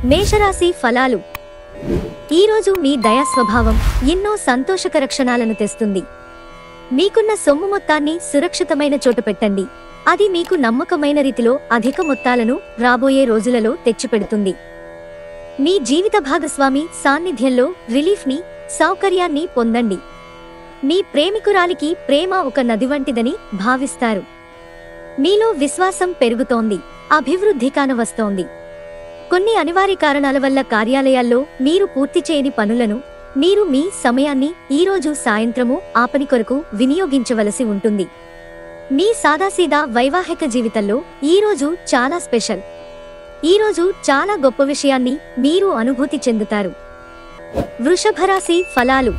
మేషరాశి ఫలాలు. ఈరోజు మీ దయా స్వభావం ఎన్నో సంతోషకర క్షణాలను తెస్తుంది. మీకున్న సొమ్ము మొత్తాన్ని సురక్షితమైన చోట పెట్టండి. అది మీకు నమ్మకమైన రీతిలో అధిక మొత్తాలను రాబోయే రోజులలో తెచ్చిపెడుతుంది. మీ జీవిత భాగస్వామి సాన్నిధ్యంలో రిలీఫ్ని, సౌకర్యాన్ని పొందండి. మీ ప్రేమికురాలికి ప్రేమ ఒక నది వంటిదని భావిస్తారు. మీలో విశ్వాసం పెరుగుతోంది, అభివృద్ధి కానవస్తోంది. కొన్ని అనివార్య కారణాల వల్ల కార్యాలయాల్లో మీరు పూర్తి చేయని పనులను మీరు మీ సమయాన్ని ఈరోజు సాయంత్రము ఆ పని కొరకు వినియోగించవలసి ఉంటుంది. మీ సాదాసీదా వైవాహిక జీవితంలో ఈరోజు చాలా స్పెషల్. ఈరోజు చాలా గొప్ప విషయాన్ని మీరు అనుభూతి చెందుతారు. వృషభరాశి ఫలాలు.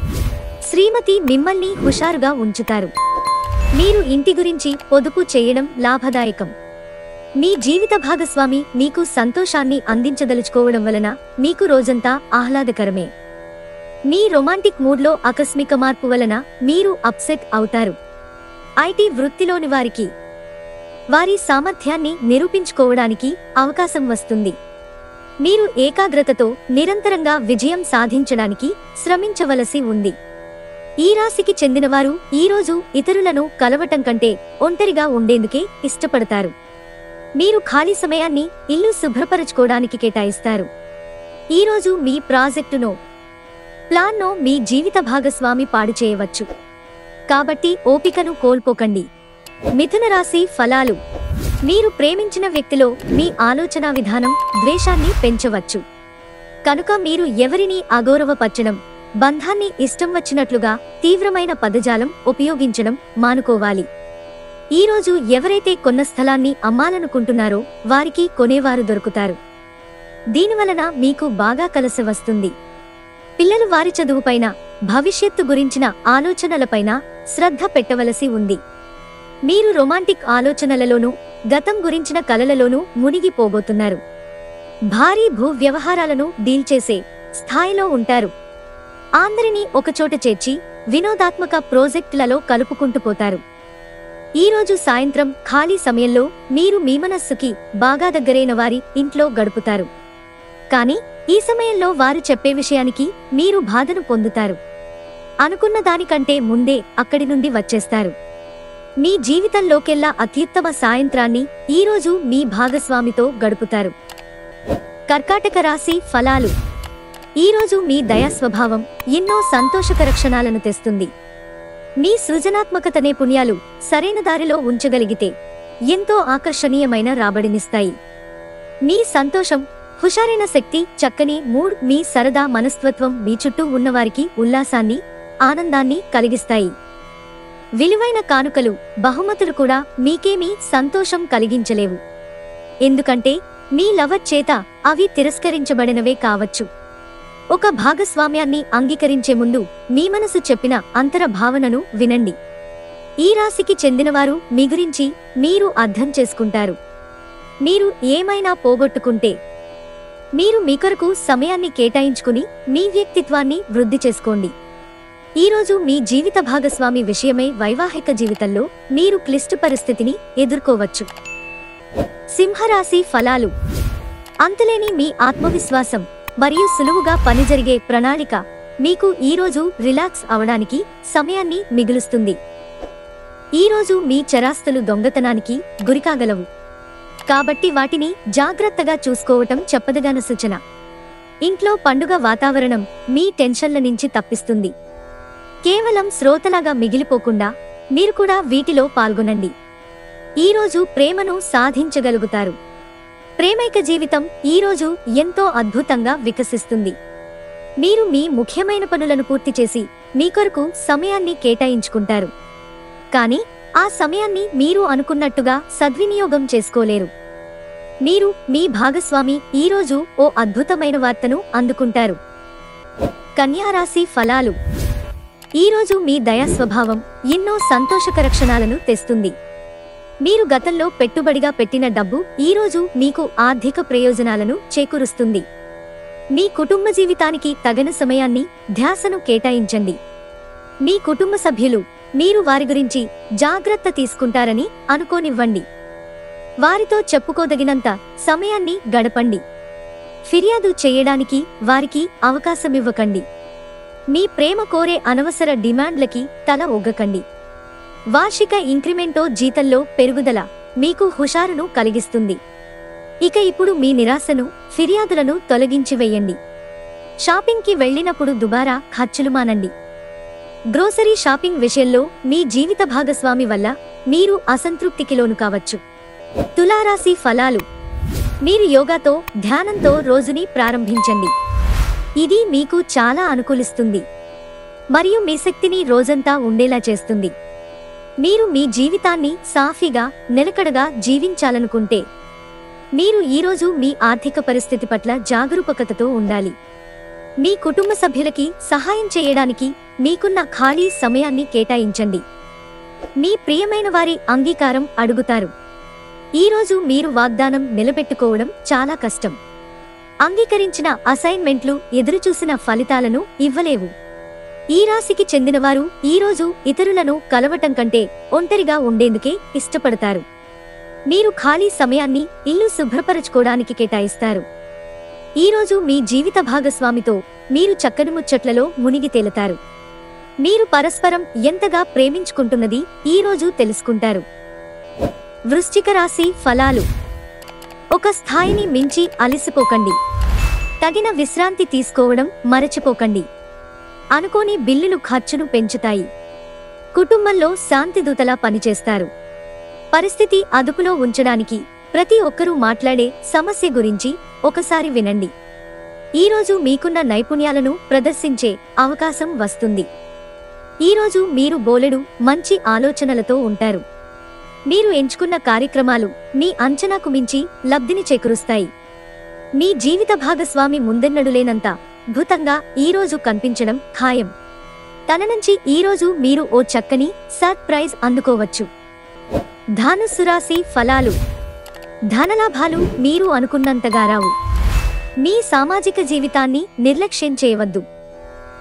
శ్రీమతి మిమ్మల్ని హుషారుగా ఉంచుతారు. మీరు ఇంటి గురించి పొదుపు చేయడం లాభదాయకం. మీ జీవిత భాగస్వామి మీకు సంతోషాన్ని అందించదలుచుకోవడం వలన మీకు రోజంతా ఆహ్లాదకరమే. మీ రొమాంటిక్ మూడ్లో ఆకస్మిక మార్పు వలన మీరు అప్సెట్ అవుతారు. ఐటీ వృత్తిలోని వారికి వారి సామర్థ్యాన్ని నిరూపించుకోవడానికి అవకాశం వస్తుంది. మీరు ఏకాగ్రతతో నిరంతరంగా విజయం సాధించడానికి శ్రమించవలసి ఉంది. ఈ రాశికి చెందినవారు ఈరోజు ఇతరులను కలవటం కంటే ఒంటరిగా ఉండేందుకే ఇష్టపడతారు. మీరు ఖాళీ సమయాన్ని ఇల్లు శుభ్రపరచుకోవడానికి కేటాయిస్తారు. ఈరోజు మీ ప్రాజెక్టునో ప్లాన్నో మీ జీవిత భాగస్వామి పాడు చేయవచ్చు. కాబట్టి ఓపికను కోల్పోకండి. మిథున రాశి ఫలాలు. మీరు ప్రేమించిన వ్యక్తిలో మీ ఆలోచనా విధానం ద్వేషాన్ని పెంచవచ్చు. కనుక మీరు ఎవరినీ అగౌరవపరచడం, బంధాన్ని ఇష్టం వచ్చినట్లుగా తీవ్రమైన పదజాలం ఉపయోగించడం మానుకోవాలి. ఈరోజు ఎవరైతే కొన్న స్థలాన్ని అమ్మాలనుకుంటున్నారో వారికి కొనేవారు దొరుకుతారు. దీనివలన మీకు బాగా కలిసి వస్తుంది. పిల్లలు వారి చదువుపైన, భవిష్యత్తు గురించిన ఆలోచనలపైన శ్రద్ధ పెట్టవలసి ఉంది. మీరు రొమాంటిక్ ఆలోచనలలోనూ గతం గురించిన కలలలోనూ మునిగిపోబోతున్నారు. భారీ భూ వ్యవహారాలను డీల్ చేసే స్థాయిలో ఉంటారు. అందరినీ ఒకచోట చేర్చి వినోదాత్మక ప్రాజెక్టులలో కలుపుకుంటూ పోతారు. ఈరోజు సాయంత్రం ఖాళీ సమయంలో మీరు మీ మనస్సుకి బాగా దగ్గరైన వారి ఇంట్లో గడుపుతారు. కానీ ఈ సమయంలో వారు చెప్పే విషయానికి మీరు బాధను పొందుతారు. అనుకున్న దానికంటే ముందే అక్కడి నుండి వచ్చేస్తారు. మీ జీవితంలోకెల్లా అత్యుత్తమ సాయంత్రాన్ని ఈరోజు మీ భాగస్వామితో గడుపుతారు. కర్కాటక రాశి ఫలాలు. ఈరోజు మీ దయా స్వభావం ఎన్నో సంతోషకర క్షణాలను తెస్తుంది. మీ సృజనాత్మకత నైపుణ్యాలు సరైన దారిలో ఉంచగలిగితే ఎంతో ఆకర్షణీయమైన రాబడినిస్తాయి. మీ సంతోషం, హుషారైన శక్తి, చక్కని మూడ్, మీ సరదా మనస్తత్వం మీ చుట్టూ ఉన్నవారికి ఉల్లాసాన్ని, ఆనందాన్ని కలిగిస్తాయి. విలువైన కానుకలు, బహుమతులు కూడా మీకేమీ సంతోషం కలిగించలేవు. ఎందుకంటే మీ లవర్ చేత అవి తిరస్కరించబడినవే కావచ్చు. ఒక భాగస్వామ్యాన్ని అంగీకరించే ముందు మీ మనసు చెప్పిన అంతర భావనను వినండి. ఈ రాశికి చెందినవారు మీ గురించి మీరు అర్థం చేసుకుంటారు. మీరు ఏమైనా పోగొట్టుకుంటే మీరు మీ కొరకు సమయాన్ని కేటాయించుకుని మీ వ్యక్తిత్వాన్ని వృద్ధి చేసుకోండి. ఈరోజు మీ జీవిత భాగస్వామి విషయమై వైవాహిక జీవితంలో మీరు క్లిష్ట పరిస్థితిని ఎదుర్కోవచ్చు. సింహరాశి ఫలాలు. అంతులేని మీ ఆత్మవిశ్వాసం మరియు సులువుగా పని జరిగే ప్రణాళిక మీకు ఈరోజు రిలాక్స్ అవడానికి సమయాన్ని మిగులుస్తుంది. ఈరోజు మీ చరాస్తులు దొంగతనానికి గురికాగలవు. కాబట్టి వాటిని జాగ్రత్తగా చూసుకోవటం చెప్పదగిన సూచన. ఇంట్లో పండుగ వాతావరణం మీ టెన్షన్ల నుంచి తప్పిస్తుంది. కేవలం శ్రోతలాగా మిగిలిపోకుండా మీరు కూడా వీటిలో పాల్గొనండి. ఈరోజు ప్రేమను సాధించగలుగుతారు. ప్రేమైక జీవితం ఈరోజు ఎంతో అద్భుతంగా వికసిస్తుంది. మీరు మీ ముఖ్యమైన పనులను పూర్తి చేసి మీ కొరకు సమయాన్ని కేటాయించుకుంటారు. కానీ ఆ సమయాన్ని మీరు అనుకున్నట్టుగా సద్వినియోగం చేసుకోలేరు. మీరు మీ భాగస్వామి ఈరోజు ఓ అద్భుతమైన వార్తను అందుకుంటారు. కన్యా రాశి ఫలాలు. ఈరోజు మీ దయా స్వభావం ఎన్నో సంతోషకర క్షణాలను తెస్తుంది. మీరు గతంలో పెట్టుబడిగా పెట్టిన డబ్బు ఈరోజు మీకు ఆర్థిక ప్రయోజనాలను చేకూరుస్తుంది. మీ కుటుంబ జీవితానికి తగిన సమయాన్ని, ధ్యాసను కేటాయించండి. మీ కుటుంబ సభ్యులు మీరు వారి గురించి జాగ్రత్త తీసుకుంటారని అనుకోనివ్వండి. వారితో చెప్పుకోదగినంత సమయాన్ని గడపండి. ఫిర్యాదు చేయడానికి వారికి అవకాశమివ్వకండి. మీ ప్రేమ కోరే అనవసర డిమాండ్లకి తల ఒగ్గకండి. వార్షిక ఇంక్రిమెంటో జీతంలో పెరుగుదల మీకు హుషారును కలిగిస్తుంది. ఇక ఇప్పుడు మీ నిరాశను, ఫిర్యాదులను తొలగించివేయండి. షాపింగ్కి వెళ్ళినప్పుడు దుబారా ఖర్చులు మానండి. గ్రోసరీ షాపింగ్ విషయంలో మీ జీవిత భాగస్వామి వల్ల మీరు అసంతృప్తికి లోను కావచ్చు. తులారాశి ఫలాలు. మీరు యోగాతో, ధ్యానంతో రోజుని ప్రారంభించండి. ఇది మీకు చాలా అనుకూలిస్తుంది మరియు మీ శక్తిని రోజంతా ఉండేలా చేస్తుంది. మీరు మీ జీవితాన్ని సాఫీగా, నిలకడగా జీవించాలనుకుంటే మీరు ఈరోజు మీ ఆర్థిక పరిస్థితి పట్ల జాగరూకతతో ఉండాలి. మీ కుటుంబ సభ్యులకి సహాయం చేయడానికి మీకున్న ఖాళీ సమయాన్ని కేటాయించండి. మీ ప్రియమైన వారి అంగీకారం అడుగుతారు. ఈరోజు మీరు వాగ్దానం నిలబెట్టుకోవడం చాలా కష్టం. అంగీకరించిన అసైన్మెంట్లు ఎదురుచూసిన ఫలితాలను ఇవ్వలేవు. ఈ రాశికి చెందినవారు ఈరోజు ఇతరులను కలవటం కంటే ఒంటరిగా ఉండేందుకే ఇష్టపడతారు. మీరు ఖాళీ సమయాన్ని ఇల్లు శుభ్రపరచుకోవడానికి కేటాయిస్తారు. ఈరోజు మీ జీవిత భాగస్వామితో మీరు చక్కని ముచ్చట్లలో మునిగి తేలుతారు. మీరు పరస్పరం ఎంతగా ప్రేమించుకుంటున్నది ఈరోజు తెలుసుకుంటారు. వృశ్చిక రాశి ఫలాలు. ఒక స్థాయిని మించి అలసిపోకండి. తగిన విశ్రాంతి తీసుకోవడం మరచిపోకండి. అనుకోని బిల్లులు ఖర్చును పెంచుతాయి. కుటుంబంలో శాంతిదూతలా పనిచేస్తారు. పరిస్థితి అదుపులో ఉంచడానికి ప్రతి ఒక్కరూ మాట్లాడే సమస్య గురించి ఒకసారి వినండి. ఈరోజు మీకున్న నైపుణ్యాలను ప్రదర్శించే అవకాశం వస్తుంది. ఈరోజు మీరు బోలెడు మంచి ఆలోచనలతో ఉంటారు. మీరు ఎంచుకున్న కార్యక్రమాలు మీ అంచనాకు మించి లబ్ధిని చేకూరుస్తాయి. మీ జీవిత భాగస్వామి ముందెన్నడులేనంత అద్భుతంగా ఈరోజు కనిపించడం ఖాయం. తన నుంచి ఈరోజు మీరు ఓ చక్కని సర్ప్రైజ్ అందుకోవచ్చు. ధనుస్సు రాశి ఫలాలు. ధనలాభాలు మీరు అనుకున్నంతగా రావు. మీ సామాజిక జీవితాన్ని నిర్లక్ష్యం చేయవద్దు.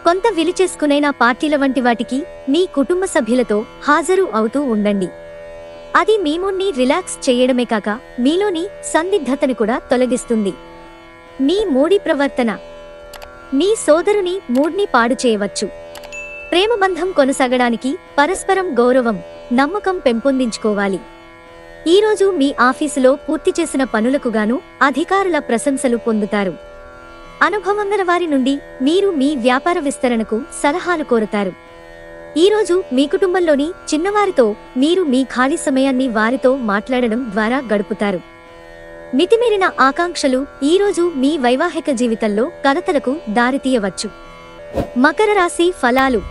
కొంత విలుచేసుకునైన పార్టీల వంటి వాటికి మీ కుటుంబ సభ్యులతో హాజరు అవుతూ ఉండండి. అది మీ మూడ్ని రిలాక్స్ చేయడమే కాక మీలోని సందిగ్ధతను కూడా తొలగిస్తుంది. మీ మూడి ప్రవర్తన మీ సోదరుని మూడ్ని పాడు చేయవచ్చు. ప్రేమబంధం కొనసాగడానికి పరస్పరం గౌరవం, నమ్మకం పెంపొందించుకోవాలి. ఈరోజు మీ ఆఫీసులో పూర్తి చేసిన పనులకు గాను అధికారుల ప్రశంసలు పొందుతారు. అనుభవం గల వారి నుండి మీరు మీ వ్యాపార విస్తరణకు సలహాలు కోరతారు. ఈరోజు మీ కుటుంబంలోని చిన్నవారితో మీరు మీ ఖాళీ సమయాన్ని వారితో మాట్లాడడం ద్వారా గడుపుతారు. మితిమీరిన ఆకాంక్షలు ఈరోజు మీ వైవాహిక జీవితంలో కలతలకు దారితీయవచ్చు. మకర రాశి ఫలాలు.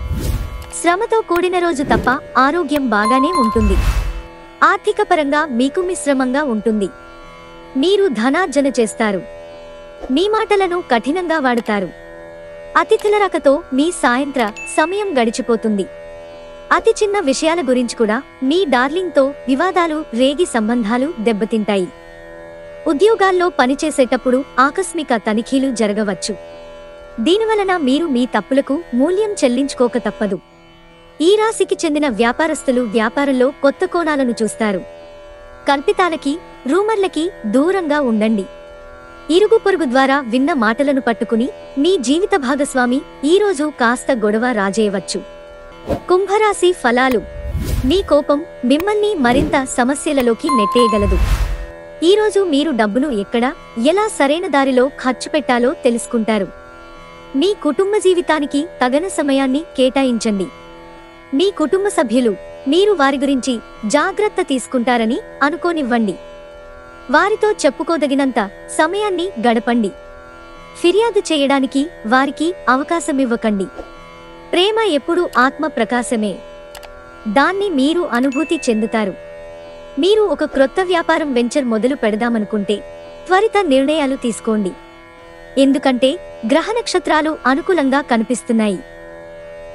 శ్రమతో కూడిన రోజు తప్ప ఆరోగ్యం బాగానే ఉంటుంది. ఆర్థిక పరంగా మీకు మిశ్రమంగా ఉంటుంది. మీరు ధనార్జన చేస్తారు. మీ మాటలను కఠినంగా వాడుతారు. అతిథుల రాకతో మీ సాయంత్ర సమయం గడిచిపోతుంది. అతి చిన్న విషయాల గురించి కూడా మీ డార్లింగ్తో వివాదాలు రేగి సంబంధాలు దెబ్బతింటాయి. ఉద్యోగాల్లో పనిచేసేటప్పుడు ఆకస్మిక తనిఖీలు జరగవచ్చు. దీనివలన మీరు మీ తప్పులకు మూల్యం చెల్లించుకోక తప్పదు. ఈ రాశికి చెందిన వ్యాపారస్తులు వ్యాపారంలో కొత్త కోణాలను చూస్తారు. కల్పితాలకి, రూమర్లకి దూరంగా ఉండండి. ఇరుగు పొరుగు ద్వారా విన్న మాటలను పట్టుకుని మీ జీవిత భాగస్వామి ఈరోజు కాస్త గొడవ రాజేయవచ్చు. కుంభరాశి ఫలాలు. మీ కోపం మిమ్మల్ని మరింత సమస్యలలోకి నెట్టేయగలదు. ఈరోజు మీరు డబ్బును ఎక్కడ, ఎలా సరైన దారిలో ఖర్చు పెట్టాలో తెలుసుకుంటారు. మీ కుటుంబ జీవితానికి తగిన సమయాన్ని కేటాయించండి. మీ కుటుంబ సభ్యులు మీరు వారి గురించి జాగ్రత్త తీసుకుంటారని అనుకోనివ్వండి. వారితో చెప్పుకోదగినంత సమయాన్ని గడపండి. ఫిర్యాదు చేయడానికి వారికి అవకాశమివ్వకండి. ప్రేమ ఎప్పుడూ ఆత్మ ప్రకాశమే. దాన్ని మీరు అనుభూతి చెందుతారు. మీరు ఒక క్రొత్త వ్యాపారం వెంచర్ మొదలు పెడదామనుకుంటే త్వరిత నిర్ణయాలు తీసుకోండి. ఎందుకంటే గ్రహ నక్షత్రాలు అనుకూలంగా కనిపిస్తున్నాయి.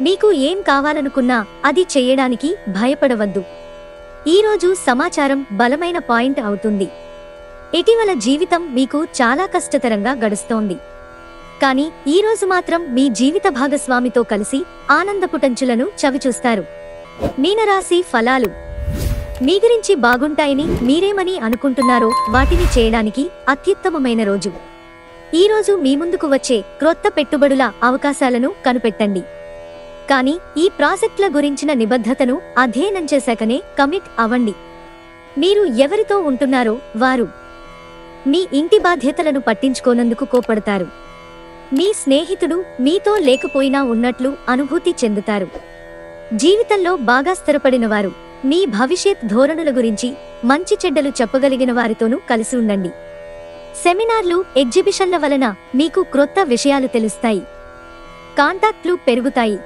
మీకు ఏం కావాలనుకున్నా అది చేయడానికి భయపడవద్దు. ఈరోజు సమాచారం బలమైన పాయింట్ అవుతుంది. ఇటీవల జీవితం మీకు చాలా కష్టతరంగా గడుస్తోంది. కానీ ఈరోజు మాత్రం మీ జీవిత భాగస్వామితో కలిసి ఆనందపుటంచులను చవిచూస్తారు. మీనరాశి ఫలాలు. మీ గురించి బాగుంటాయని మీరేమని అనుకుంటున్నారో వాటిని చేయడానికి అత్యుత్తమమైన రోజు. ఈరోజు మీ ముందుకు వచ్చే క్రొత్త పెట్టుబడుల అవకాశాలను కనిపెట్టండి. కానీ ఈ ప్రాజెక్టుల గురించిన నిబద్ధతను అధ్యయనం చేశాకనే కమిట్ అవ్వండి. మీరు ఎవరితో ఉంటున్నారో వారు మీ ఇంటి బాధ్యతలను పట్టించుకోనందుకు కోపడతారు. మీ స్నేహితుడు మీతో లేకపోయినా ఉన్నట్లు అనుభూతి చెందుతారు. జీవితంలో బాగా స్థిరపడినవారు మీ భవిష్యత్ ధోరణుల గురించి మంచి చెడ్డలు చెప్పగలిగిన వారితోనూ కలిసి ఉండండి. సెమినార్లు, ఎగ్జిబిషన్ల వలన మీకు క్రొత్త విషయాలు తెలుస్తాయి. కాంటాక్ట్లు పెరుగుతాయి.